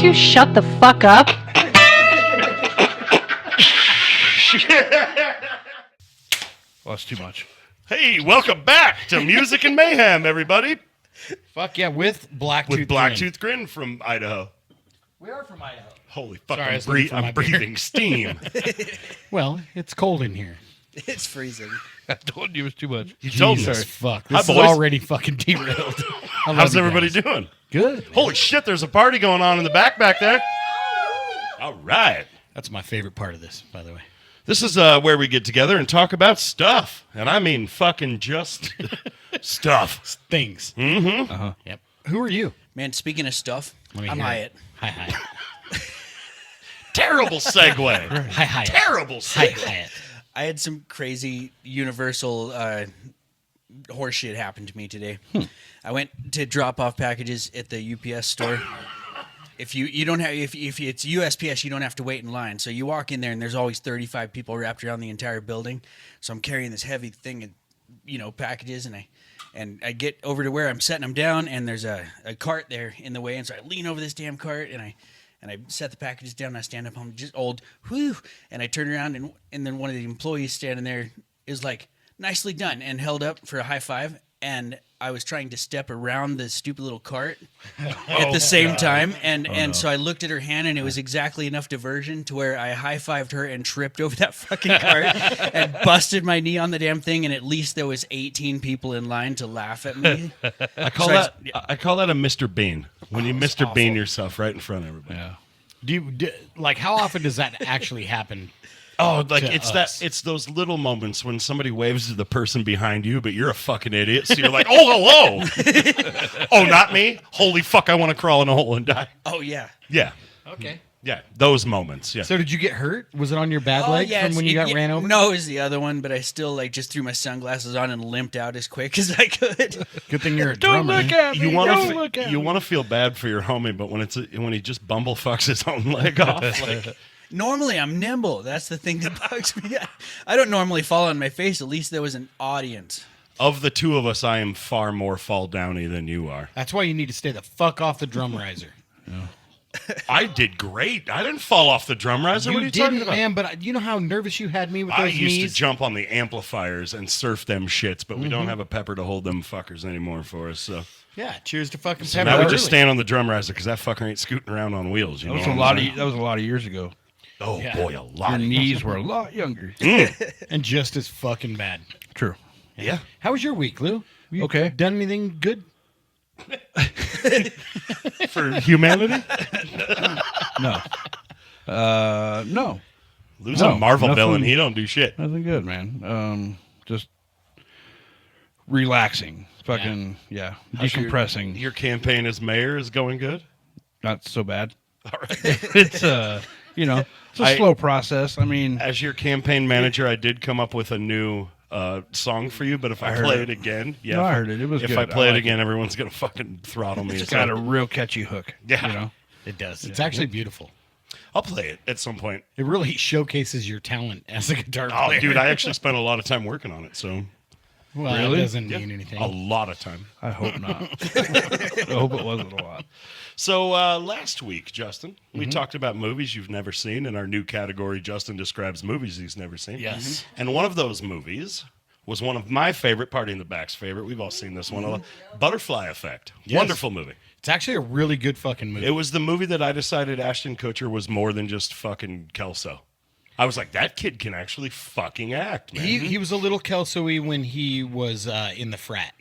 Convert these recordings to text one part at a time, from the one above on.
you shut the fuck up? Well, that's too much. Hey, welcome back to Music and Mayhem, everybody. Fuck yeah, with Blacktooth Blacktooth Grin from Idaho. We are from Idaho. Holy fuck, Sorry, I'm breathing steam. Well, it's cold in here. It's freezing. I told you it was too much. You told me. Jesus fuck. Hi, This is boys. already fucking derailed. How's everybody doing? Good. Holy shit, there's a party going on in the back there. All right. That's my favorite part of this, by the way. This is where we get together and talk about stuff. And I mean fucking just stuff. Things. Mm-hmm. Uh-huh. Yep. Who are you? Man, speaking of stuff, Let me I'm hear Hyatt. Hi, Hyatt. Terrible segue. Hi, Hyatt. Terrible Hi, segue. Hyatt. I had some crazy Universal horse shit happen to me today. I went to drop off packages at the UPS store. If you don't have if it's USPS, you don't have to wait in line. So you walk in there and there's always 35 people wrapped around the entire building. So I'm carrying this heavy thing of packages, and I get over to where I'm setting them down, and there's a cart there in the way, and so I lean over this damn cart and I set the packages down, and I stand up, I'm just old, whew, and I turn around, and then one of the employees standing there is like, nicely done, and held up for a high five, and I was trying to step around the stupid little cart at the same time, and so I looked at her hand, and it was exactly enough diversion to where I high-fived her and tripped over that fucking cart and busted my knee on the damn thing, and at least there was 18 people in line to laugh at me. I call that a Mr. Bean. When you Mr. Bean yourself right in front of everybody. Yeah. Like, how often does that actually happen? Oh, like us? it's those little moments when somebody waves to the person behind you, but you're a fucking idiot, so you're like, oh, hello. Oh, not me? Holy fuck, I want to crawl in a hole and die. Oh, yeah. Yeah. Okay. Yeah, those moments, yeah. So did you get hurt? Was it on your bad leg from when you got ran over? No, it was the other one, but I still just threw my sunglasses on and limped out as quick as I could. Good thing you're a Don't drummer. look at me. You Don't look at me. want to feel bad for your homie, but when he just bumblefucks his own leg off, like... Normally, I'm nimble. That's the thing that bugs me. I don't normally fall on my face. At least there was an audience. Of the two of us, I am far more fall downy than you are. That's why you need to stay the fuck off the drum riser. I did great. I didn't fall off the drum riser. You What are you didn't, talking about? man, but you know how nervous you had me with those I used knees? to jump on the amplifiers and surf them shits, but we don't have a pepper to hold them fuckers anymore for us. So Yeah, cheers to fucking so Pepper. now we Early. just stand on the drum riser because that fucker ain't scooting around on wheels. You That know was a what lot I'm of that was a lot of years ago. Oh Yeah. boy, a lot. Your of knees were a lot younger. And just as fucking bad. True. Yeah. How was your week, Lou? You Okay. done anything good? For humanity. No. No. Lou's No, a Marvel nothing. villain. He don't do shit. Nothing good, man. Just relaxing. Fucking How's decompressing. Your campaign as mayor is going good. Not so bad. All right. It's it's a slow process. I mean, As your campaign manager, I did come up with a new song for you, but if I heard play it. it again, No, I heard it. It was if good. I play I it like again, everyone's gonna fucking throttle me. it's So got a real catchy hook. Yeah. It does. It's actually beautiful. I'll play it at some point. It really showcases your talent as a guitar Oh, player. dude, I actually spent a lot of time working on it, so well, Really? it doesn't mean anything. a lot of time. I hope not. I hope it wasn't a lot. So last week, Justin, we talked about movies you've never seen in our new category. Justin describes movies he's never seen. Yes. And one of those movies was one of my favorite, Party in the Back's favorite. We've all seen this one. Butterfly Effect. Yes. Wonderful movie. It's actually a really good fucking movie. It was the movie that I decided Ashton Kutcher was more than just fucking Kelso. I was like, that kid can actually fucking act, man. He was a little Kelso-y when he was in the frat.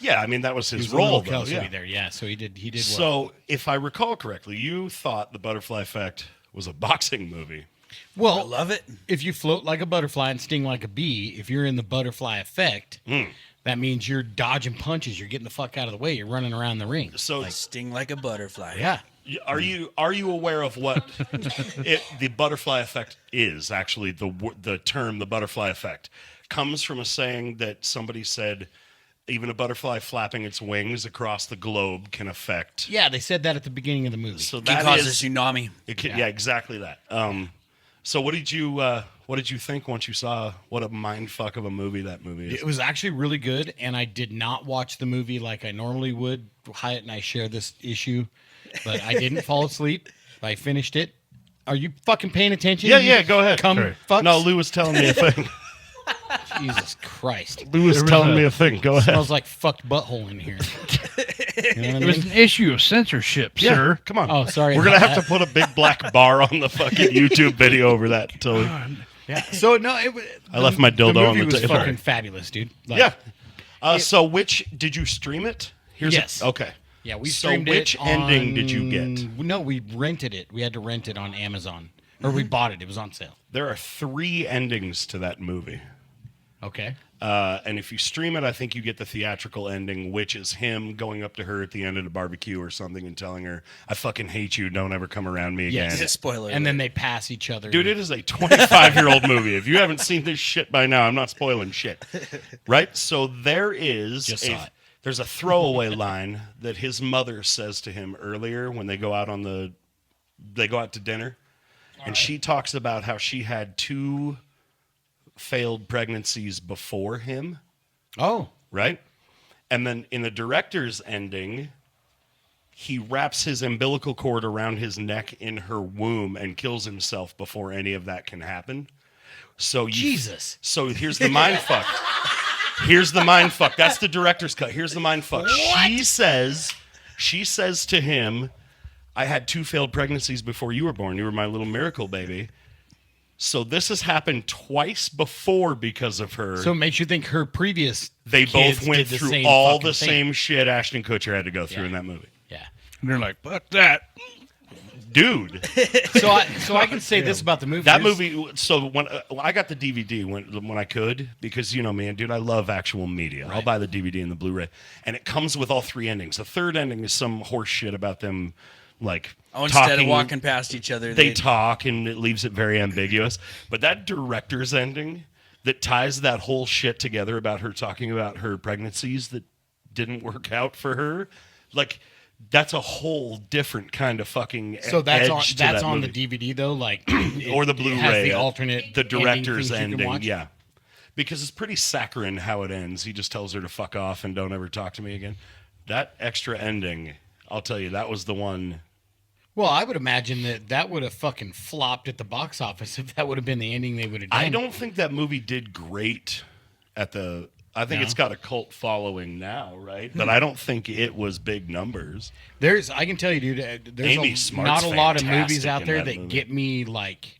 Yeah, I mean, that was He his was a role, little though. Kelso-y Yeah. there, yeah. So he did well. So, if I recall correctly, you thought The Butterfly Effect was a boxing movie. I Well, love it. if you float like a butterfly and sting like a bee, if you're in the butterfly effect, that means you're dodging punches. You're getting the fuck out of the way. You're running around the ring. So, Sting like a butterfly. Yeah. are you aware of what the butterfly effect is? Actually, the term the butterfly effect comes from a saying that somebody said. Even a butterfly flapping its wings across the globe can affect. Yeah, they said that at the beginning of the movie. So Can that cause is a tsunami. It can, yeah, exactly that. So what did you think once you saw what a mind fuck of a movie that movie is? It was actually really good, and I did not watch the movie like I normally would. Hyatt and I share this issue, but I didn't fall asleep. I finished it. Are you fucking paying attention? Yeah, go ahead. Come Sorry. fucks. No, Lou was telling me a thing. Jesus Christ. Lou was telling me a thing. Go ahead. Smells like fucked butthole in here. You know what I It was mean? an issue of censorship, Yeah, sir. come on. Oh, sorry We're gonna about have to put a big black bar on the fucking YouTube video over that until. Yeah. So no, I left my dildo the on movie the was table. fucking fabulous, dude. Like, Yeah. So which did you stream it? Yes. Okay. Yeah, we So streamed which it ending on- did you get? No, we rented it. We had to rent it on Amazon, or we bought it. It was on sale. There are 3 endings to that movie. Okay. And if you stream it, I think you get the theatrical ending, which is him going up to her at the end of the barbecue or something and telling her, "I fucking hate you. Don't ever come around me again." Yes. Spoiler. And then they pass each other. Dude, it is a 25-year-old movie. If you haven't seen this shit by now, I'm not spoiling shit. Right? So there is Just saw it. there's a throwaway line that his mother says to him earlier when they go out to dinner. And she talks about how she had 2 failed pregnancies before him, Oh. right? And then in the director's ending, he wraps his umbilical cord around his neck in her womb and kills himself before any of that can happen. So Jesus. So here's the mind fuck. Here's the mind fuck. That's the director's cut. Here's the mind fuck. She says to him, "I had 2 failed pregnancies before you were born. You were my little miracle baby." So this has happened twice before because of her. So it makes you think her previous They kids both went did the through same all fucking the thing. same shit Ashton Kutcher had to go through Yeah. in that movie. Yeah. And they're like, fuck that. Dude, So I can say this about the movie. that Here's- movie. So when I got the DVD when I could, because you know me, and dude, I love actual media. I'll Right. buy the DVD and the Blu-ray, and it comes with all 3 endings. The third ending is some horse shit about them, like instead talking, of walking past each other, they talk, and it leaves it very ambiguous. But that director's ending that ties that whole shit together about her talking about her pregnancies that didn't work out for her, like. That's a whole different kind of fucking So that's edge on to that's that on movie. the DVD though, like Or the it Blu-ray, has the alternate, the director's things you can ending, watch? yeah, because it's pretty saccharine how it ends. He just tells her to fuck off and don't ever talk to me again. That extra ending, I'll tell you, that was the one. Well, I would imagine that would have fucking flopped at the box office if that would have been the ending they would have done. I don't think that movie did great at the. I think No. it's got a cult following now, right? But I don't think it was big numbers. I can tell you, dude. There's Amy Smart's not a lot of fantastic movies out in there that that movie. get me like,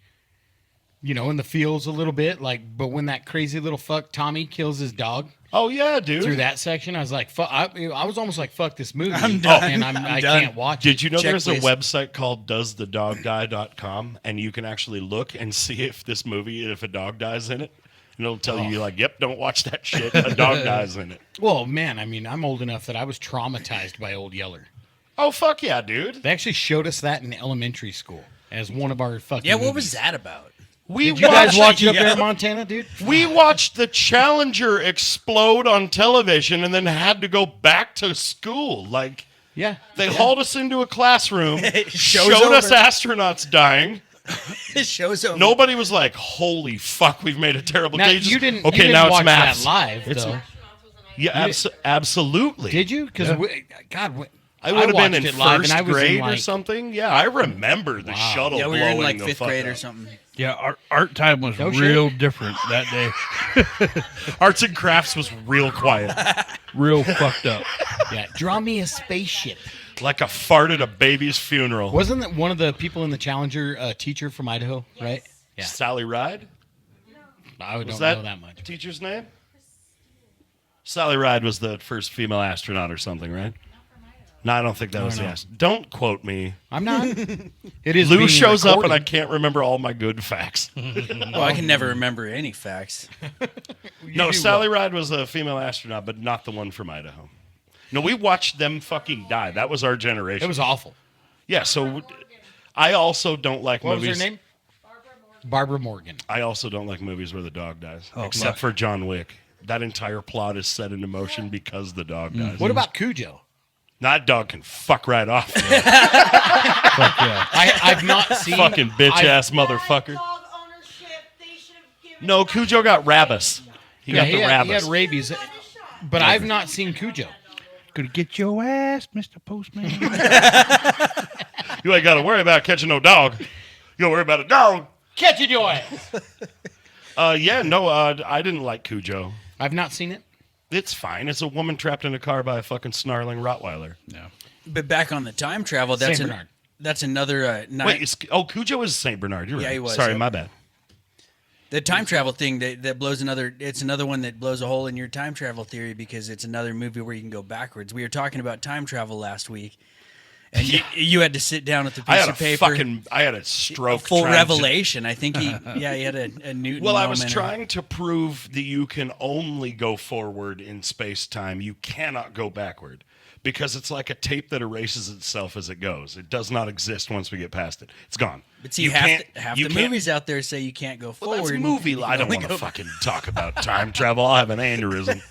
in the feels a little bit. Like, but when that crazy little fuck Tommy kills his dog Oh yeah, dude. through that section, I was like, fuck. I was almost like, fuck this movie. I'm done. and I'm I done. can't watch Did it. you know Check, there's please. a website called doesthedogdie.com, and you can actually look and see if this movie, if a dog dies in it, and it'll tell you like, yep, don't watch that shit. A dog dies in it. Well, man, I mean, I'm old enough that I was traumatized by Old Yeller. Oh fuck yeah, dude. They actually showed us that in elementary school as one of our fucking. Yeah, what movies. was that about? We Did you guys watch it up Yeah. there in Montana, dude? We watched the Challenger explode on television and then had to go back to school. Like Yeah. they hauled us into a classroom, Show's showed us over. astronauts dying. It shows over. Nobody was like, "Holy fuck, we've made a terrible." Now, They you just, didn't. Okay, you didn't now it's watch maths. that live, It's- though. Yeah, absolutely. Did you? Because I would have watched been in it live, first and I was grade in, or like, something. Yeah, I remember the shuttle yeah, we were blowing in like the 5th fuck grade or up. something. Yeah, art time was No shit. real different that day. Arts and crafts was real quiet, Real fucked up. Yeah, draw me a spaceship. like a fart at a baby's funeral. Wasn't that one of the people in the Challenger a teacher from Idaho? Right? Yeah. Sally Ride? I Was don't that know that much. teacher's name? Sally Ride was the first female astronaut or something, right? No, I don't think that was the know. astronaut. Don't quote me. I'm not. It is. Lou being shows up and I recorded. can't remember all my good facts. Well, I can never remember any facts. No, do Sally Ride was a female astronaut, but not the one from Idaho. No, we watched them fucking die. That was our generation. It was awful. Yeah, so I also don't like What movies. was her name? Barbara Morgan. I also don't like movies where the dog dies, Oh, except fuck. for John Wick. That entire plot is set into motion because the dog dies. What about Cujo? That dog can fuck right off. Fuck yeah. I've not seen. Fucking bitch ass motherfucker. Dog No, Cujo got rabies. He got the he rabies. had rabies, but I've not seen Cujo. Could get your ass, Mr. Postman. You ain't got to worry about catching no dog. You got to worry about a dog. Catch it, your ass. I didn't like Cujo. I've not seen it. It's fine. It's a woman trapped in a car by a fucking snarling Rottweiler. No. But back on the time travel, that's Saint Bernard. that's another Wait, Cujo is Saint Bernard. You're right. Yeah, he was, Sorry, yep. my bad. the time travel thing that blows another. It's another one that blows a hole in your time travel theory because it's another movie where you can go backwards. We were talking about time travel last week, and you had to sit down with the piece of paper. I had a stroke. Full trying to- revelation. I think he had a Newton. Well, I was moment. trying to prove that you can only go forward in space-time. You cannot go backward because it's like a tape that erases itself as it goes. It does not exist once we get past it. It's gone. But see, You half can't- the you can't- movies out there say you can't go Well, forward. that's movie. You I don't only want to go- fucking talk about time travel. I'll have an aneurysm.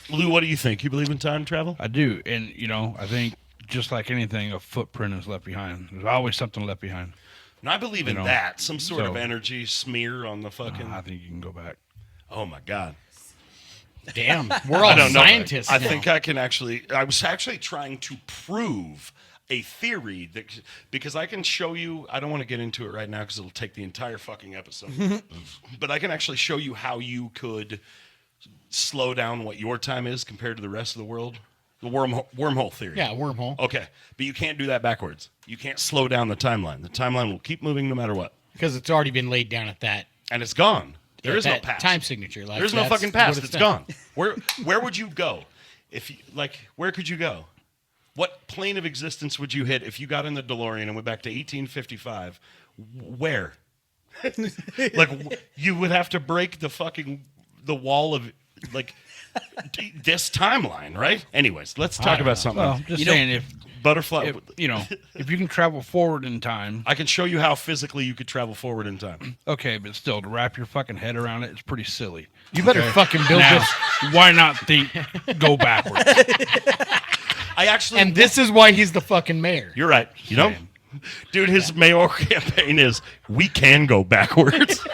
Lou, what do you think? You believe in time travel? I do. And, I think just like anything, a footprint is left behind. There's always something left behind. And I believe in know, that. Some sort of so- energy smear on the fucking... I think you can go back. Oh, my God. Damn, we're all don't know. scientists. I now. think I can actually. I was actually trying to prove a theory that because I can show you. I don't want to get into it right now because it'll take the entire fucking episode. But I can actually show you how you could slow down what your time is compared to the rest of the world. The wormhole theory. Yeah, wormhole. Okay, but you can't do that backwards. You can't slow down the timeline. The timeline will keep moving no matter what, Because it's already been laid down at that. and it's gone. There is no that past. time signature. Like, There's no that's fucking past. what It's done. gone. Where would you go? If you where could you go? What plane of existence would you hit if you got in the DeLorean and went back to 1855? Where? You would have to break the wall of this timeline, right? Anyways, let's talk about something. Well, just You know- saying, if Butterfly. if you can travel forward in time, I can show you how physically you could travel forward in time. okay, but still, to wrap your fucking head around it, it's pretty silly. You better fucking build Now, this. why not think go backwards? I actually. And this is why he's the fucking mayor. You're right. Dude, his mayoral campaign is we can go backwards.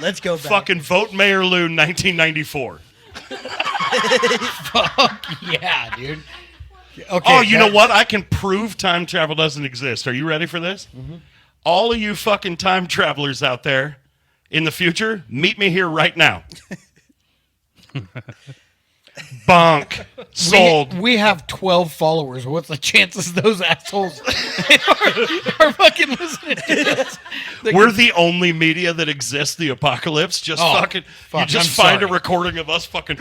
Let's go back. Fucking vote Mayor Lou 1994. Yeah, dude. Okay. Oh, you know what? I can prove time travel doesn't exist. Are you ready for this? Mm-hmm. All of you fucking time travelers out there in the future, meet me here right now. Bonk. Sold. We have 12 followers. What's the chances those assholes are fucking listening to this? We're the only media that exists the apocalypse. Just Oh, fucking. fuck, You just I'm find a sorry. recording of us fucking.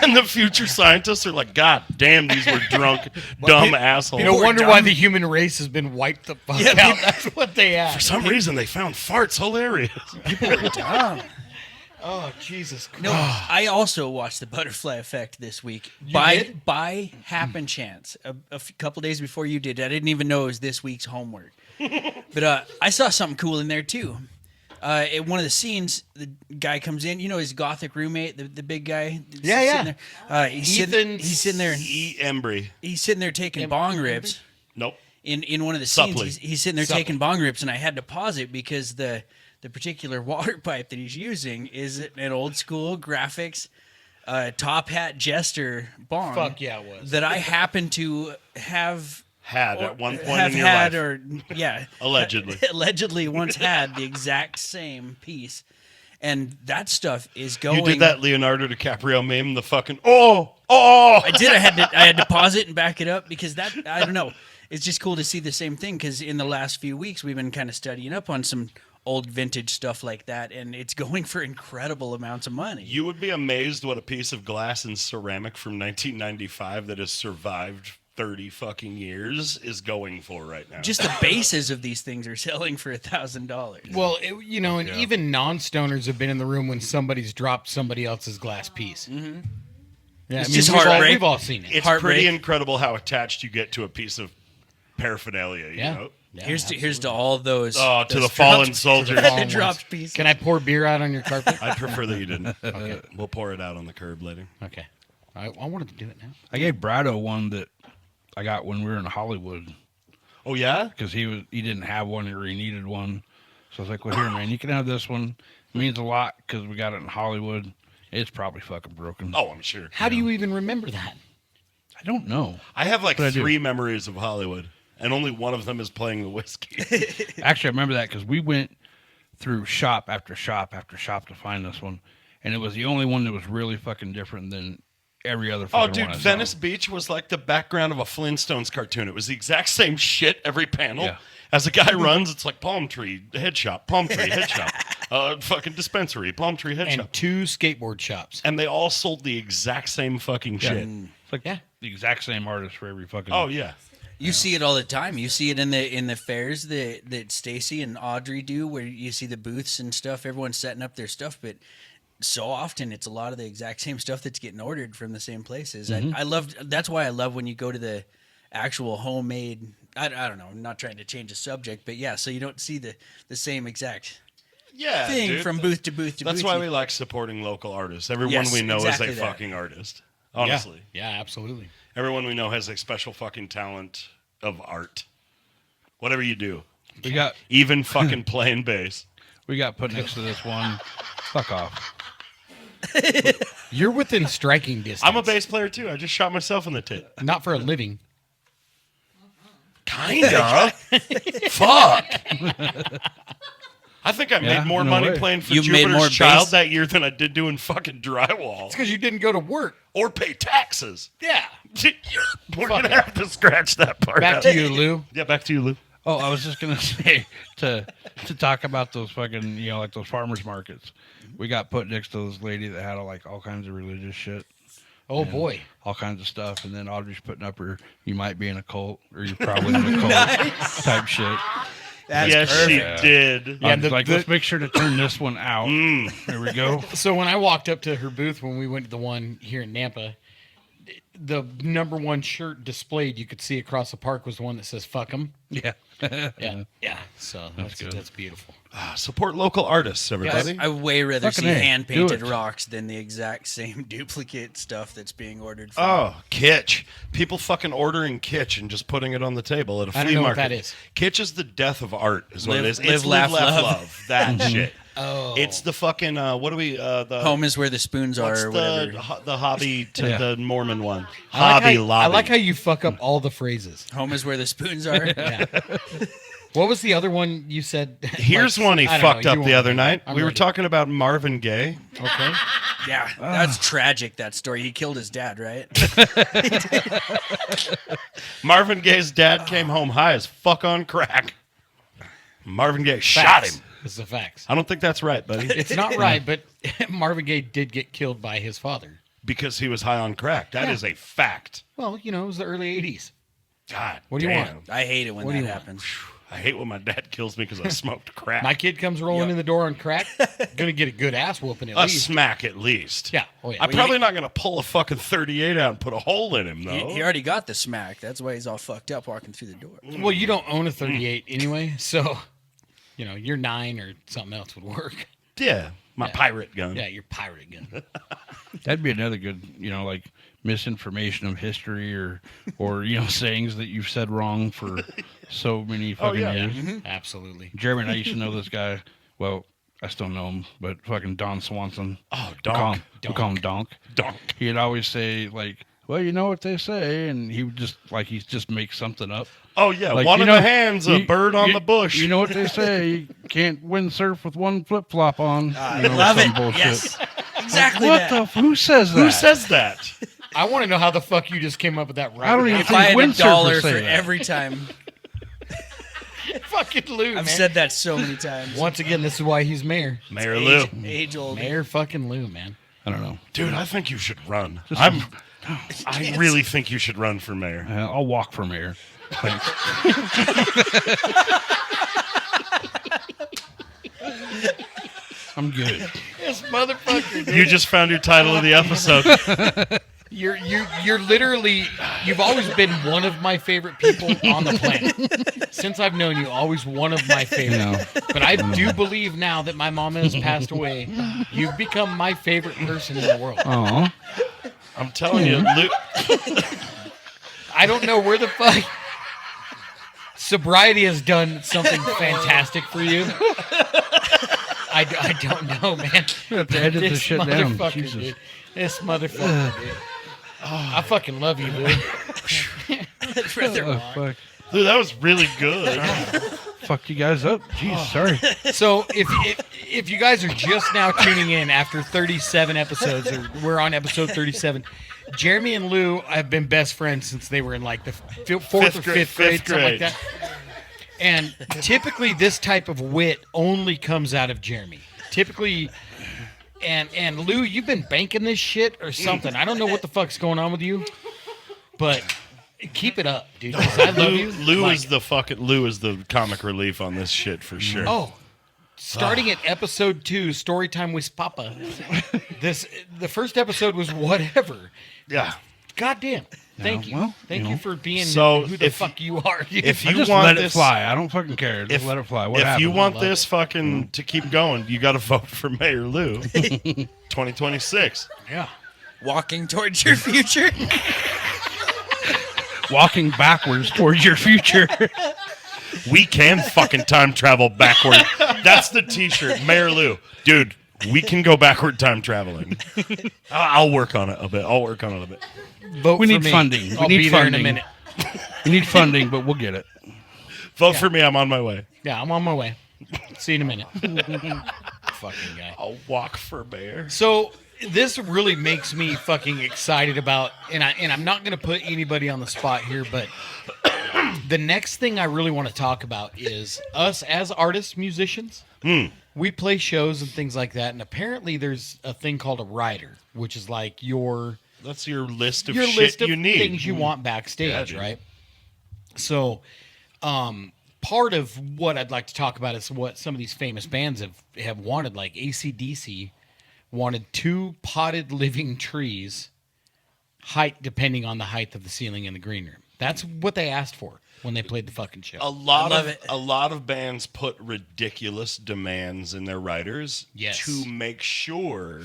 And the future scientists are like, God damn, these were drunk, dumb assholes. No wonder why the human race has been wiped the fuck Yeah, out. That's what they For have. some reason, they found farts hilarious. Oh, Jesus Christ. No, I also watched the Butterfly Effect this week did? by happen chance. A couple days before you did, I didn't even know it was this week's homework. But I saw something cool in there too. In one of the scenes, the guy comes in. You know his gothic roommate, the big guy. that's Yeah, yeah. sitting there. He's sitting there. E. Embry. He's sitting there taking bong rips. Nope. In one of the Suppley. scenes, he's sitting there taking bong rips, and I had to pause it because the particular water pipe that he's using is an old school graphics top hat jester bong. Fuck yeah, it was. That I happen to have At one point have in your had life. or yeah Allegedly. allegedly once had the exact same piece, and that stuff is going. You did that Leonardo DiCaprio meme, the fucking I I had to pause it and back it up because that I don't know. It's just cool to see the same thing because in the last few weeks we've been kind of studying up on some old vintage stuff like that, and it's going for incredible amounts of money. You would be amazed what a piece of glass and ceramic from 1995 that has survived 30 fucking years is going for right now. Just the bases of these things are selling for $1,000. Well, and even non-stoners have been in the room when somebody's dropped somebody else's glass piece. Mm-hmm. Yeah, It's just we've all, heartbreak. we've all seen it. it's heartbreak. pretty incredible how attached you get to a piece of paraphernalia, you Yeah. know? Yeah, Here's to all those. Oh, to those the fallen dropped- soldiers. the dropped pieces. Can I pour beer out on your carpet? I'd prefer that you didn't. Okay. We'll pour it out on the curb later. Okay. I wanted to do it now. I gave Brado one that I got when we were in Hollywood. Oh yeah. because he didn't have one or he needed one. So I was like, well, here, man, you can have this one. It means a lot because we got it in Hollywood. It's probably fucking broken. Oh, I'm sure. How do you even remember that? I don't know. I have like But I do. 3 memories of Hollywood, and only one of them is playing the whiskey. Actually, I remember that because we went through shop after shop after shop to find this one, and it was the only one that was really fucking different than every other. Oh, Fucking dude, one I saw. Venice Beach was like the background of a Flintstones cartoon. It was the exact same shit every panel. Yeah. As a guy runs, it's like palm tree, head shop, palm tree, head shop, fucking dispensary, palm tree, head And shop. 2 skateboard shops. And they all sold the exact same fucking Yeah. shit. It's like Yeah. the exact same artist for every fucking. Oh, yeah. You see it all the time. You see it in the fairs that Stacy and Audrey do, where you see the booths and stuff. Everyone's setting up their stuff, but so often it's a lot of the exact same stuff that's getting ordered from the same places. I love. That's why I love when you go to the actual homemade. I don't know. I'm not trying to change the subject, but yeah. So you don't see the same exact Yeah, thing dude. from booth to booth to booth. That's why we like supporting local artists. Everyone Yes, we know exactly is a that. fucking artist. Honestly. Yeah, absolutely. Everyone we know has a special fucking talent of art. Whatever you do. we got Even fucking playing bass. we got put next to this one. Fuck off. You're within striking distance. I'm a bass player too. I just shot myself in the tit. Not for a living. Kinda. Fuck. I think I Yeah, made more in a money way. playing for You've made Jupiter's more Child bass- that year than I did doing fucking drywall. It's because you didn't go to work. Or pay taxes. Yeah. We're going to have to scratch that part Back out. to you, Lou. Yeah, back to you, Lou. Oh, I was just gonna say to talk about those fucking like those farmers markets. We got put next to this lady that had like all kinds of religious shit, Oh, boy. all kinds of stuff, and then Audrey's putting up her "you might be in a cult" or "you're probably in a cult" type shit. That's Yes, she perfect. did. Yeah, Yeah, I'm like, let's make sure to turn this one out. There we go. So when I walked up to her booth when we went to the one here in Nampa, the number 1 shirt displayed you could see across the park was the one that says "fuck 'em." Yeah. Yeah, yeah. So that's good. beautiful. Support local artists, everybody. I way rather Fucking see A, hand painted do it. rocks than the exact same duplicate stuff that's being ordered. From Oh, kitsch. People fucking ordering kitsch and just putting it on the table at a flea I don't know what market. that is. Kitsch is the death of art, is what Live- it is. live, It's laugh, love. love. That shit. Oh. It's the fucking, what do we, the... Home is where the spoons are, What's or whatever. the hobby to Yeah. the Mormon one? I like Hobby how, Lobby. I like how you fuck up all the phrases. Home is where the spoons are. Yeah. What was the other one you said? Here's Like, one he I don't know, fucked you up the won't- other night. I'm We were ready. talking about Marvin Gaye. Okay. Yeah, that's tragic. That story. He killed his dad, right? Marvin Gaye's dad came home high as fuck on crack. Marvin Gaye shot him. This is the facts. I don't think that's right, buddy. It's not right, but Marvin Gaye did get killed by his father. Because he was high on crack. That Yeah. is a fact. Well, it was the early 80s. God What do you damn. want? I hate it when What do that you want? happens. I hate when my dad kills me because I smoked crack. My kid comes rolling Yep. in the door on crack, gonna get a good ass whooping at A least. smack at least. Yeah. Oh, yeah. I'm probably not going to pull a fucking 38 out and put a hole in him, though. He already got the smack. That's why he's all fucked up walking through the door. Well, you don't own a 38 anyway, so your 9 or something else would work. Yeah, my pirate gun. Yeah, your pirate gun. That'd be another good, like misinformation of history or sayings that you've said wrong for so many fucking yeah. years. Absolutely. Jeremy and I used to know this guy. Well, I still know him, but fucking Don Swanson. Oh, We call him, donk. we call him Donk. Donk. He'd always say like, "Well, you know what they say," and he would just make something up. Oh, yeah. Like, one you in know, the hands, a you- bird on you- the bush. You know what they say? You can't windsurf with one flip flop on. I You know, love some it. bullshit. Yes, exactly What that. the? Who says that? Who says that? I want to know how the fuck you just came up with that right I don't now. even If I had windsurfers $1 for say that. every time, fucking Lou, I've man. said that so many times. Once again, this is why he's mayor. Mayor Lou. Age old. Mayor fucking Lou, man. I don't know. Dude, I think you should run. I really think you should run for mayor. I'll walk from here. Thanks. I'm good. This motherfucker. You just found your title of the episode. You're literally, you've always been one of my favorite people on the planet. Since I've known you, always one of my favorite. know. But I do believe now that my mama has passed away, you've become my favorite person in the world. Oh, I'm telling you, Lou. I don't know where the fuck. sobriety has done something fantastic for you. I don't know, man. You have to edit this shit down. motherfucker, Jesus. dude. This motherfucker, dude. I fucking love you, dude. I'd rather Oh, walk. fuck. Dude, that was really good. Fucked you guys up. Jeez, sorry. So if you guys are just now tuning in after 37 episodes, or we're on episode 37, Jeremy and Lou have been best friends since they were in like the fourth or fifth grade, something like that. And typically, this type of wit only comes out of Jeremy. Typically, and Lou, you've been banking this shit or something. I don't know what the fuck's going on with you, but keep it up, dude. 'Cause I love you. Lou Like, is the comic relief on this shit for sure. oh, starting at episode 2, story time with Papa. The first episode was whatever. Yeah. Goddamn. Thank you. well, Thank you you know. for being So who the if- fuck you are. Dude. If I you just want let this, it fly. I don't fucking care. Just let it fly. What if happened? you want Love this fucking to keep going, you got to vote for Mayor Lou. 2026. yeah. Walking towards your future. Walking backwards towards your future. We can fucking time travel backward. That's the T-shirt, Mayor Lou. Dude, we can go backward time traveling. I'll work on it a bit. Vote We for need me. funding. We I'll need be there in a funding. minute. We need funding, but we'll get it. Vote for me. I'm on my way. Yeah, I'm on my way. See you in a minute. Fucking guy. I'll walk for mayor. So this really makes me fucking excited about, and I'm not going to put anybody on the spot here, but the next thing I really want to talk about is us as artists, musicians. We play shows and things like that, and apparently there's a thing called a rider, which is like your That's your list of your shit list of you need. things you want backstage, dude. right? So, part of what I'd like to talk about is what some of these famous bands have wanted. Like AC/DC wanted 2 potted living trees, height depending on the height of the ceiling in the green room. That's what they asked for when they played the fucking show. A lot love of it. a lot of bands put ridiculous demands in their writers Yes. to make sure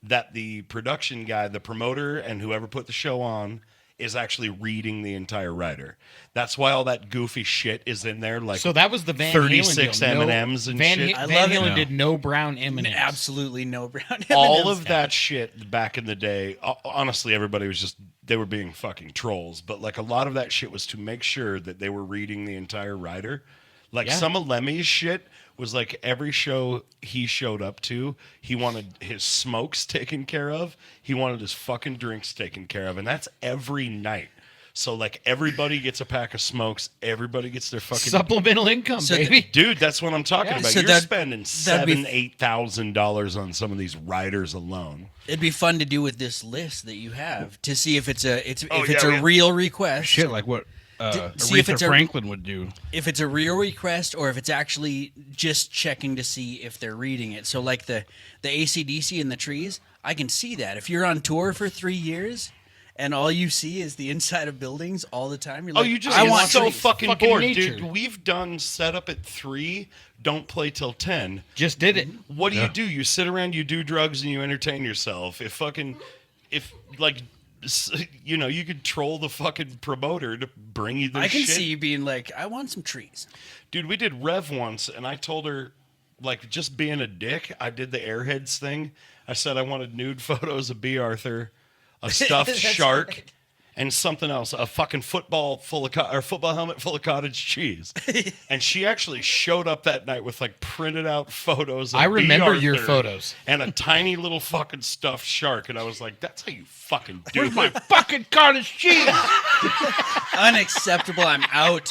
that the production guy, the promoter, and whoever put the show on is actually reading the entire writer. That's why all that goofy shit is in there. Like So that was the Van 36 Halen deal. M&Ms and Van, shit. I Van love it. Halen Yeah. did no brown M&Ms. Absolutely no brown. all M&Ms. of that shit back in the day, honestly, everybody was just, they were being fucking trolls. But like a lot of that shit was to make sure that they were reading the entire writer. Like Yeah. some of Lemmy's shit was like every show he showed up to, he wanted his smokes taken care of. He wanted his fucking drinks taken care of. And that's every night. So like everybody gets a pack of smokes. Everybody gets their fucking Supplemental income, So baby. Dude, that's what I'm talking Yeah. about. So You're that'd- spending that'd be- $7,000-$8,000 on some of these writers alone. It'd be fun to do with this list that you have to see if it's a Oh, if it's yeah, a we- real request. Shit, like what see if Aretha it's a- Franklin would do. If it's a real request or if it's actually just checking to see if they're reading it. So like the AC/DC and the trees, I can see that. If you're on tour for 3 years and all you see is the inside of buildings all the time, you're like, You just I get want so trees. fucking Fucking bored, nature. dude. We've done setup at 3, don't play till 10. Just did it. What do you do? You sit around, you do drugs, and you entertain yourself. If you could troll the fucking promoter to bring you this I can shit. see you being like, I want some trees. Dude, we did Rev once, and I told her, like, just being a dick, I did the Airheads thing. I said I wanted nude photos of B. Arthur, a stuffed That's shark, right. and something else, a fucking football helmet full of cottage cheese. And she actually showed up that night with like printed out photos of I B. remember your Arthur photos. and a tiny little fucking stuffed shark. And I was like, that's how you fucking do Where's my it. fucking cottage cheese? Unacceptable. I'm out.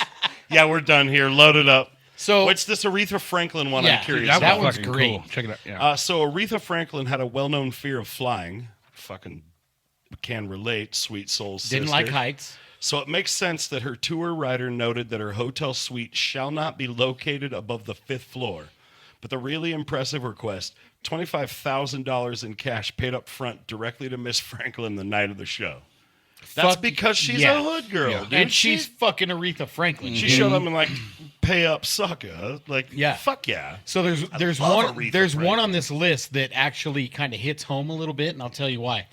Yeah, we're done here. Load it up. So What's this Aretha Franklin one? Yeah, I'm curious. that about. one's fucking great. Cool. Check it out. Yeah. So Aretha Franklin had a well-known fear of flying. Fucking can relate, sweet soul sister. didn't like heights. So it makes sense that her tour writer noted that her hotel suite shall not be located above the 5th floor. But the really impressive request, $25,000 in cash paid up front directly to Miss Franklin the night of the show. That's Fuck, because she's yeah. a hood girl, Yeah. dude. And she's fucking Aretha Franklin. she dude. showed up and like pay up sucker. Like Yeah. fuck yeah. So there's love one Aretha there's one Franklin. on this list that actually kind of hits home a little bit, and I'll tell you why.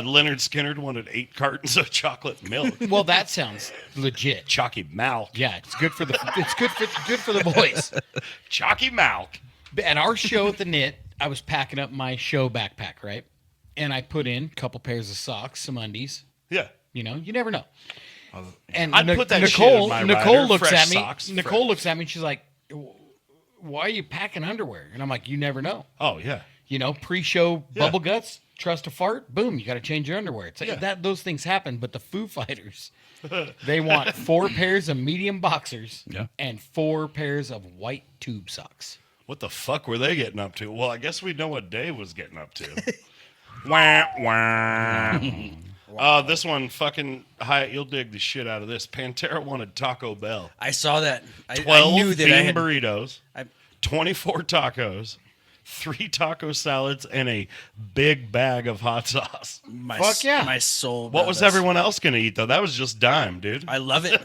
Leonard Skinner wanted 8 cartons of chocolate milk. Well, that sounds legit. Chalky milk. Yeah, it's good for the good for the boys. Chalky milk. At our show at the Knit, I was packing up my show backpack, right? And I put in a couple pairs of socks, some undies. Yeah. You know, you never know. And I'd put that shit in my Nicole rider, looks fresh at me. socks, Nicole fresh. looks at me. And she's like, "Why are you packing underwear?" And I'm like, "You never know. Oh, yeah. You know, pre-show Yeah. bubble guts, trust a fart, boom, you got to change your underwear." It's like, Yeah. that those things happen. But the Foo Fighters, they want 4 pairs of medium boxers and 4 pairs of white tube socks. What the fuck were they getting up to? Well, I guess we know what Dave was getting up to. Wah, wah. This one, fucking Hyatt, you'll dig the shit out of this. Pantera wanted Taco Bell. I saw that. I 12 knew that bean I had. burritos, 24 tacos, 3 taco salads, and a big bag of hot sauce. My, Fuck yeah. My soul. What was brothers. everyone else going to eat, though? That was just dime, dude. I love it,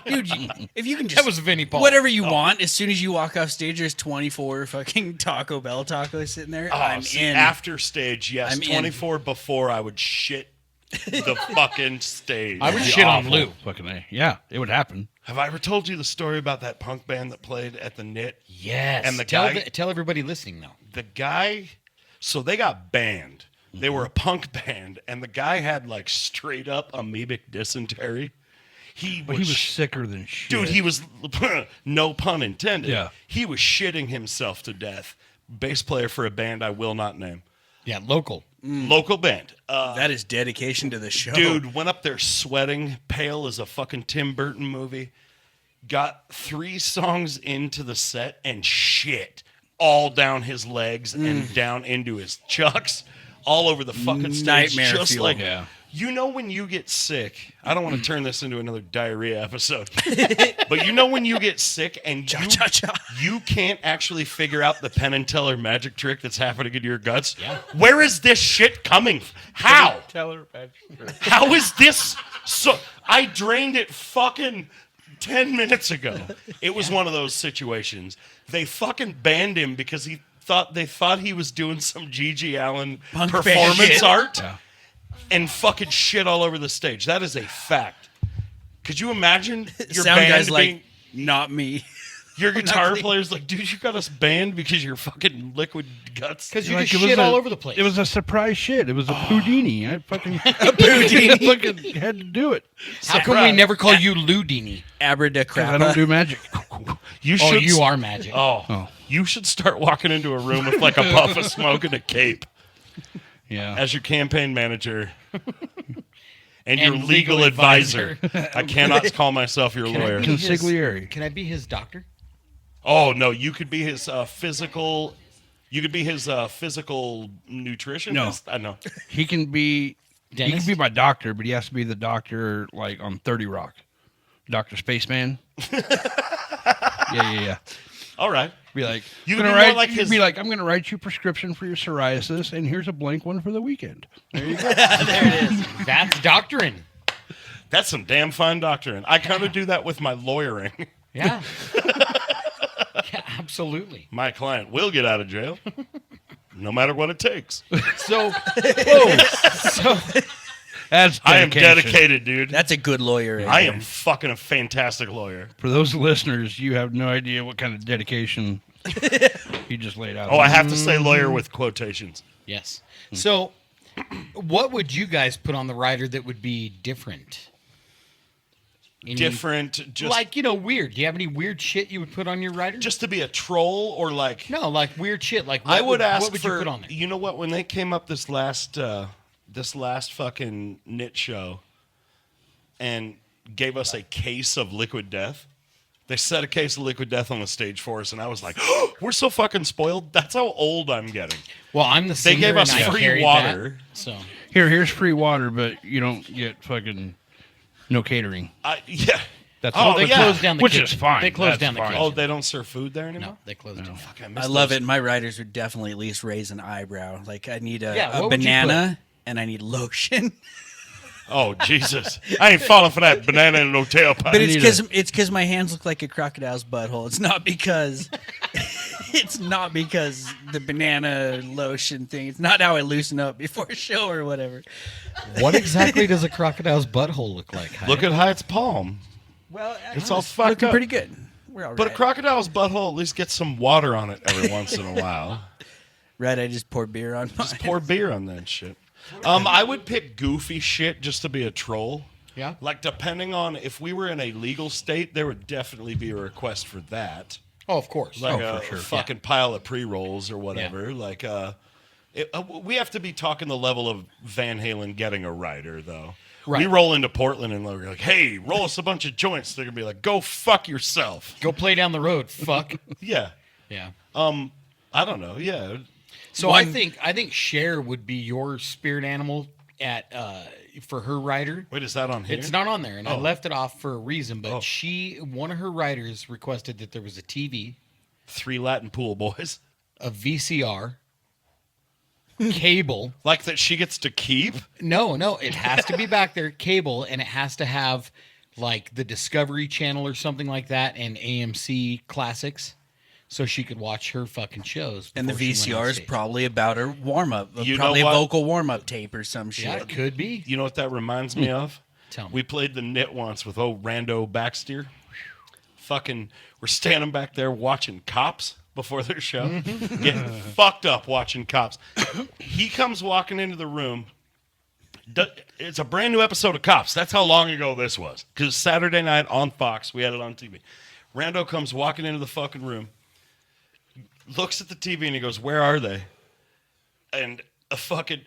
dude. If you can just That was Vinnie Paul. whatever you want. As soon as you walk off stage, there's 24 fucking Taco Bell tacos sitting there. I'm See, in. after stage, yes. I'm in. 24 before, I would shit the fucking stage. I would It'd be shit on awful. Lou. Fucking A. Yeah, it would happen. Have I ever told you the story about that punk band that played at the Knit? Yes. And the tell, guy- tell everybody listening though. The guy, so they got banned. They were a punk band, and the guy had like straight up amoebic dysentery. But he was sicker than shit. dude, he was, no pun intended. Yeah. He was shitting himself to death. Bass player for a band I will not name. Yeah, local. Local band. that is dedication to the show, Dude went up there sweating, pale as a fucking Tim Burton movie. Got 3 songs into the set and shit all down his legs and down into his chucks, all over the fucking stage. Nightmare Just fuel. like, Yeah. you know when you get sick, I don't want to turn this into another diarrhea episode, but you know when you get sick and you can't actually figure out the Penn and Teller magic trick that's happening in your guts? Yeah. Where is this shit coming from? How? How is this so? I drained it fucking 10 minutes ago. It was one of those situations. They fucking banned him because they thought he was doing some Gigi Allen Punk band performance shit. art Yeah. and fucking shit all over the stage. That is a fact. Could you imagine your sound band guys being, like not me. your guitar player's like, dude, you got us banned because you're fucking liquid guts? Because you Like, just it was shit a- all over the place. It was a surprise shit. It was a Houdini. I fucking fucking had to do it. How come we never call you Ludini? 'Cause I don't Abracadabra. do magic. You Oh, should you are magic. Oh, you should start walking into a room with like a puff of smoke and a cape Yeah. as your campaign manager and your And legal legal advisor. I cannot call myself your lawyer. Consigliere. Can I be his doctor? Oh no, you could be his physical. You could be his physical nutritionist. I know. He can be. He can Dennis? be my doctor, but he has to be the doctor like on 30 Rock, Doctor Spaceman. Yeah. All right. Be like, You I'm could gonna be more write, like you'd his- be like, I'm gonna write you a prescription for your psoriasis, and here's a blank one for the weekend. There you go. That's doctoring. That's some damn fine doctoring. I kind of do that with my lawyering. Yeah. Yeah, absolutely. My client will get out of jail, no matter what it takes. So, whoa. So, That's I am dedication. dedicated, dude. That's a good lawyer. Right I there. am fucking a fantastic lawyer. For those listeners, you have no idea what kind of dedication he just laid out. Oh, I have to say lawyer with quotations. yes. So, what would you guys put on the rider that would be different? Different, just Like, weird. Do you have any weird shit you would put on your rider? just to be a troll or like. no, like weird shit. Like, I would ask what would for. you put on there? You know what? When they came up this last fucking Knit show, and gave us a case of Liquid Death. They set a case of Liquid Death on the stage for us, and I was like, oh, "We're so fucking spoiled." That's how old I'm getting. Well, I'm the They singer gave us and I free carried water. that, so, Here's free water, but you don't get fucking no catering. Yeah. That's Oh, all. they yeah. closed down the Which kitchen. is fine. They closed That's down the fine. kitchen. Oh, they don't serve food there anymore. No, they closed down. Fuck, I missed love those. it. My riders would definitely at least raise an eyebrow. Like I need Yeah, a what would you banana and I need lotion. Oh, Jesus. I ain't falling for that banana in no tailpipe. But it's because my hands look like a crocodile's butthole. It's not because the banana lotion thing. It's not how I loosen up before a show or whatever. What exactly does a crocodile's butthole look like? Hyatt? Look at Hyatt's palm. Well, It's all fucked looking up. pretty good. We're all But a right. crocodile's butthole at least gets some water on it every once in a while. Right, I just pour beer on mine. Just pour beer on that shit. I would pick goofy shit just to be a troll. Yeah. Like, depending on if we were in a legal state, there would definitely be a request for that. Oh, of course. Like Oh, a for sure. fucking pile of pre-rolls or whatever. Like, we have to be talking the level of Van Halen getting a rider, though. Right. We roll into Portland and we're like, hey, roll us a bunch of joints. They're going to be like, go fuck yourself. Go play down the road. Fuck. Yeah. Yeah. I don't know. Yeah. So I think Cher would be your spirit animal at for her rider. Wait, is that on here? It's not on there, and I Oh. left it off for a reason. But Oh. one of her riders requested that there was a TV, 3 Latin pool boys. a VCR, cable. Like that she gets to keep? No, it has to be back there, cable, and it has to have like the Discovery Channel or something like that, and AMC Classics, so she could watch her fucking shows. And the before she went on VCR is stage. probably about her warm up. You Probably know a what? vocal warm up tape or some shit. Yeah, it could be. You know what that reminds me of? Tell me. We played the Knit once with old Rando Backsteer. Fucking, we're standing back there watching Cops before their show. Getting fucked up watching Cops. He comes walking into the room. It's a brand new episode of Cops. That's how long ago this was. Because Saturday night on Fox, we had it on TV. Rando comes walking into the fucking room, looks at the TV, and he goes, "Where are they?" And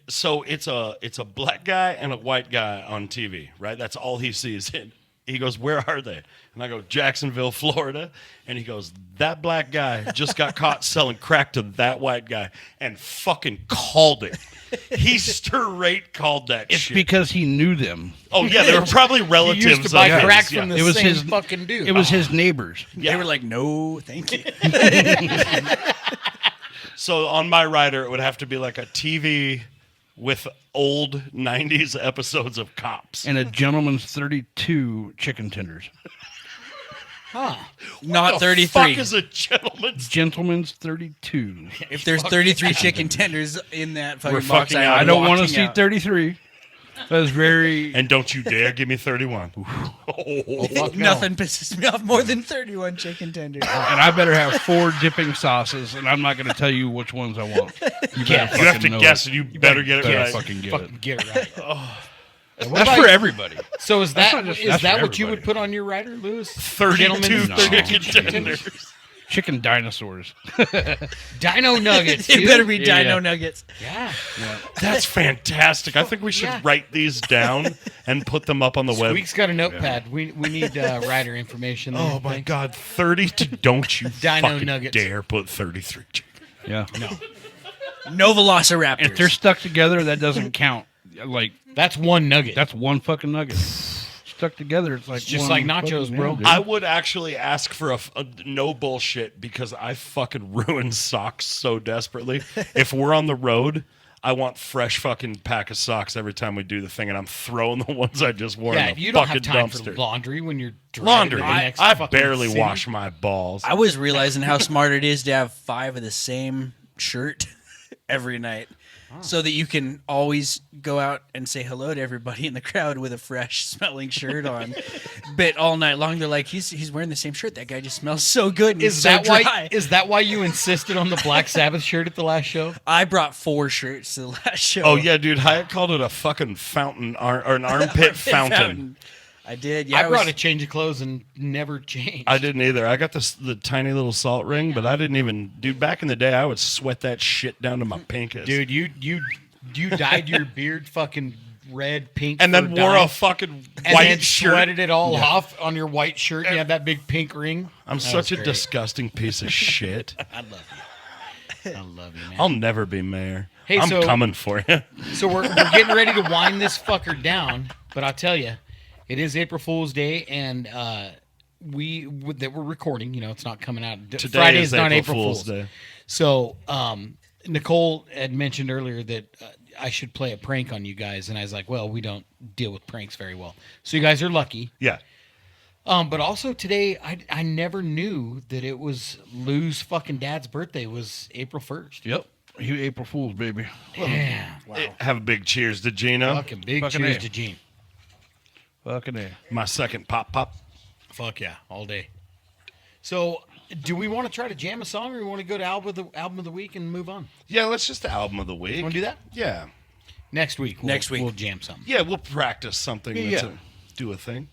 so it's a black guy and a white guy on TV, right? That's all he sees. And he goes, "Where are they?" And I go, "Jacksonville, Florida." And he goes, "That black guy just got caught selling crack to that white guy," and fucking called it. He straight called that It's shit. because he knew them. Oh yeah, they were probably He relatives. used to buy of his, crack yeah. from the It was same his fucking dude. It was his neighbors. Yeah. They were like, no, thank you. So on my rider, it would have to be like a TV with old 90s episodes of Cops. And a gentleman's 32 chicken tenders. Not The 33. fuck is a gentleman's? Gentleman's 32. If there's 33 chicken tenders in that fucking We're box, fucking I out. I don't want to walking see out. 33. That was very. And don't you dare give me 31. Nothing pisses me off more than 31 chicken tenders. And I better have 4 dipping sauces, and I'm not going to tell you which ones I want. You better You have fucking to know guess, it. and you better get it Better right. fucking get Fucking it. get it right. That's for everybody. So is That's that not just- is that's that for what you would everybody. put on your rider, Lewis? 32 Gentlemen's chicken tenders. Chicken dinosaurs. Dino nuggets. It dude. better be Yeah. Dino Nuggets. Yeah. That's fantastic. I think we should Yeah. write these down and put them up on the web. Squeak's got a notepad. We need rider information. There. Oh my Thanks. God, 32! Don't you Dino fucking nuggets. dare put 33 chicken. Yeah. No Velociraptors. If they're stuck together, that doesn't count. Like, That's one nugget. that's one fucking nugget. Stuck together, it's like just one like nachos, fucking- bro. yeah, dude. I would actually ask for a no bullshit because I fucking ruin socks so desperately. If we're on the road, I want fresh fucking pack of socks every time we do the thing, and I'm throwing the ones I just wore yeah, in the you don't fucking have time dumpster. for laundry when you're driving Laundry. to the next I fucking barely city. wash my balls. I was realizing how smart it is to have 5 of the same shirt every night. So that you can always go out and say hello to everybody in the crowd with a fresh smelling shirt on. But all night long, they're like, he's wearing the same shirt. That guy just smells so good. And Is he's that so why? dry. Is that why you insisted on the Black Sabbath shirt at the last show? I brought 4 shirts to the last show. Oh yeah, dude. Hyatt called it a fucking fountain or an armpit fountain. I did. Yeah, I brought was, a change of clothes and never changed. I didn't either. I got the tiny little salt ring, but I didn't even. Dude, back in the day, I would sweat that shit down to my pinkus. Dude, you dyed your beard fucking red, pink, and then for wore dye, a fucking and white then shirt. sweated it all off on your white shirt. And you had that big pink ring. I'm That such a was great. disgusting piece of shit. I love you. I love you, man. I'll never be mayor. Hey, I'm so- coming for you. So we're getting ready to wind this fucker down, but I'll tell you, it is April Fool's Day, and that we're recording. You know, it's not coming out. Today Friday is not April April Fool's Day. So Nicole had mentioned earlier that I should play a prank on you guys, and I was like, well, we don't deal with pranks very well, so you guys are lucky. Yeah. But also today, I never knew that it was Lou's fucking dad's birthday was April 1st. Yep. He April Fool's, baby. Damn. Wow. Have a big cheers to Gino. Fucking big Fucking cheers A. to Gene. Fucking A. My second pop. Fuck yeah, all day. So, do we want to try to jam a song, or we want to go to album of the week and move on? Yeah, let's just album of the week. Want to do that Yeah. next week? We'll jam something. Yeah, we'll practice something. Yeah. To do a thing.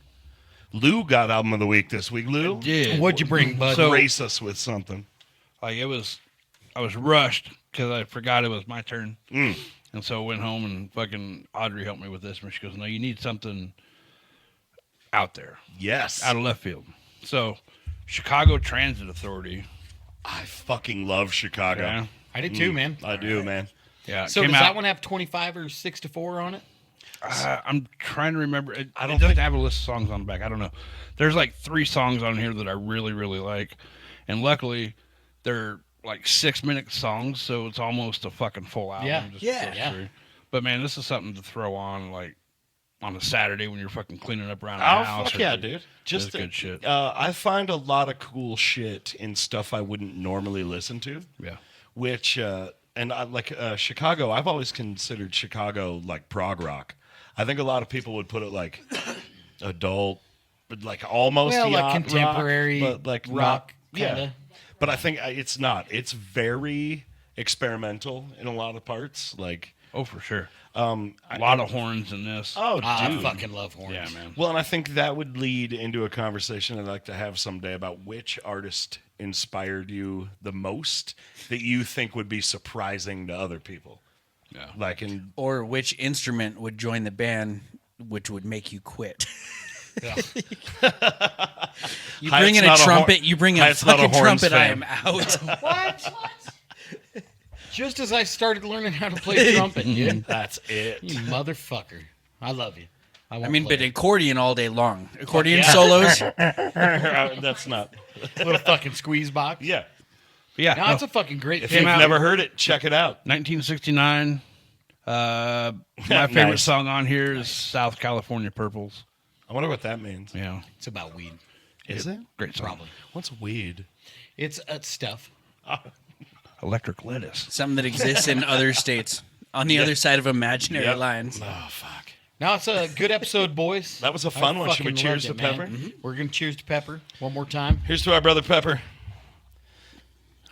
Lou got album of the week this week. Lou, Yeah. What'd you bring, bud? So- race us with something. Like I was rushed because I forgot it was my turn, and so I went home and fucking Audrey helped me with this. And she goes, "No, you need something out there, Yes. out of left field." So, Chicago Transit Authority. I fucking love Chicago. Yeah, I did too, man. I do, man. yeah. it So came does out- that one have 25 or 6-4 on it? I'm trying to remember. It I don't doesn't think- have a list of songs on the back. I don't know. There's like 3 songs on here that I really, really like, and luckily they're like 6-minute songs, so it's almost a fucking full album. Yeah. just Yeah. goes Yeah. through. But man, this is something to throw on like on a Saturday when you're fucking cleaning up around the Oh, house. fuck or- yeah, dude. Just good shit. I find a lot of cool shit in stuff I wouldn't normally listen to. Yeah. Which and I like Chicago. I've always considered Chicago like prog rock. I think a lot of people would put it like adult, but like almost Well, like yacht contemporary rock, but like rock, not, yeah. kinda. But I think it's not. It's very experimental in a lot of parts. Like Oh, for sure. A lot of horns in this. oh, I dude. fucking love horns. yeah, man. Well, and I think that would lead into a conversation I'd like to have someday about which artist inspired you the most that you think would be surprising to other people. Yeah. Like in Or which instrument would join the band, which would make you quit? You Hi, bring it's in a not a trumpet. horn- You bring Hi, a it's not a fucking horns trumpet. I fan. am out. What? Just as I started learning how to play trumpet, dude. that's it. You motherfucker. I love you. I mean, but accordion all day long. Accordion yeah. solos. That's not. little fucking squeeze box. Yeah. Yeah. No, it's a fucking great If thing. you've never heard it, check it out. 1969. My favorite Nice. song on here is South California Purples. I wonder what that means. Yeah. It's about weed. Is it? Great song. Probably. What's weed? It's stuff. Electric Lettuce. Something that exists in other states on the other side of imaginary Yep. lines. Oh fuck. No, it's a good episode, boys. That was a fun I one. Should we fucking cheers loved to it, man. Pepper? We're going to cheers to Pepper one more time. Here's to our brother Pepper.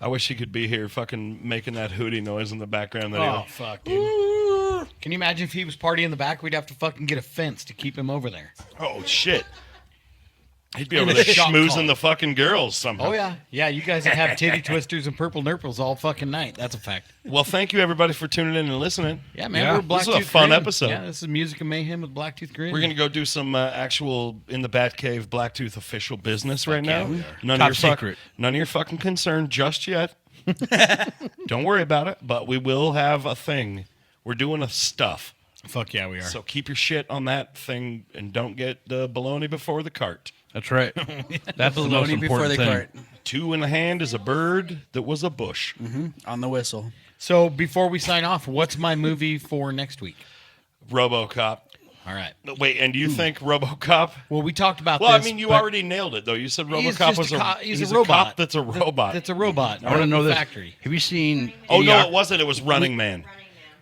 I wish he could be here fucking making that hootie noise in the background. That Oh, fuck, dude. Can you imagine if he was partying in the back? We'd have to fucking get a fence to keep him over there. Oh shit. He'd be In over the there shot schmoozing call. the fucking girls somehow. Oh, yeah. Yeah, you guys would have titty twisters and purple nurples all fucking night. That's a fact. Well, thank you everybody for tuning in and listening. Yeah, man. Yeah. We're Blacktooth This is a fun Grin. episode. Yeah, this is Music of Mayhem with Blacktooth Grin. We're gonna go do some actual in the Batcave Blacktooth official business right yeah, now. we None Top of your secret. none of your fucking concern just yet. Don't worry about it, but we will have a thing. We're doing a stuff. Fuck yeah, we are. So keep your shit on that thing and don't get the baloney before the cart. That's right. That's the most Baloney before important the thing. cart. 2 in the hand is a bird that was a bush. On the whistle. So before we sign off, what's my movie for next week? RoboCop. All right. Wait, and you think RoboCop? Well, we talked about Well, I this. mean, you but already nailed it, though. You said He's RoboCop just was a co- he's a he's robot. cop that's a robot. That's a robot. I want to know this. Factory. Have you seen? Oh no, Idiocracy? it wasn't. It was Running Man.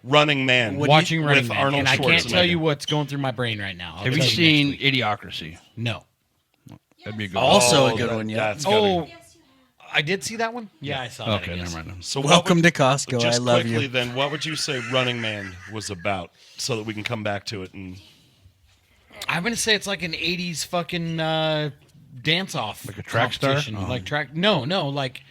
Running Man. Watching with Running Man, Arnold and I can't Schwarzenegger. tell you what's going through my brain right now. I'll Have you tell seen next week. Idiocracy? No. That'd be a good. Also one. a good one, yeah. That's gotta Oh, be- I did see that one. Yeah, I saw that. Okay, I guess. never mind. So what Welcome would- to Costco. Just I love quickly, you. then, what would you say Running Man was about, so that we can come back to it? And I'm gonna say it's like an '80s fucking dance off, Like a track star? competition. Oh. Like track. No, like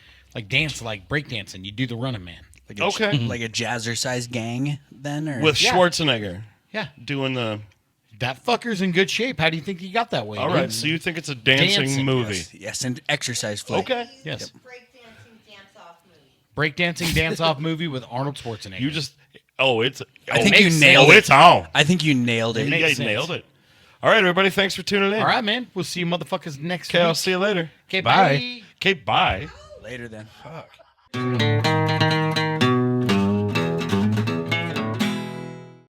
dance, like break dancing. You do the Running Man. Like a, Okay. Like a jazzercise gang, then? Or with Yeah. Schwarzenegger Yeah, doing the. that fucker's in good shape. How do you think he got that way? All dude? right, so you think it's a dancing, Dancing, movie? Yes, and exercise flick. Okay. Yes. Breakdancing dance-off movie. Breakdancing dance-off movie with Arnold Schwarzenegger. You just. Oh, it's. I oh, think you makes nailed sense. it. Oh, it's on. I think you nailed it. You makes guys sense. nailed it. All right, everybody. Thanks for tuning in. All right, man. We'll see you motherfuckers next Okay, I'll week. see you later. Okay, Bye. bye. Okay, bye. Later then. Fuck.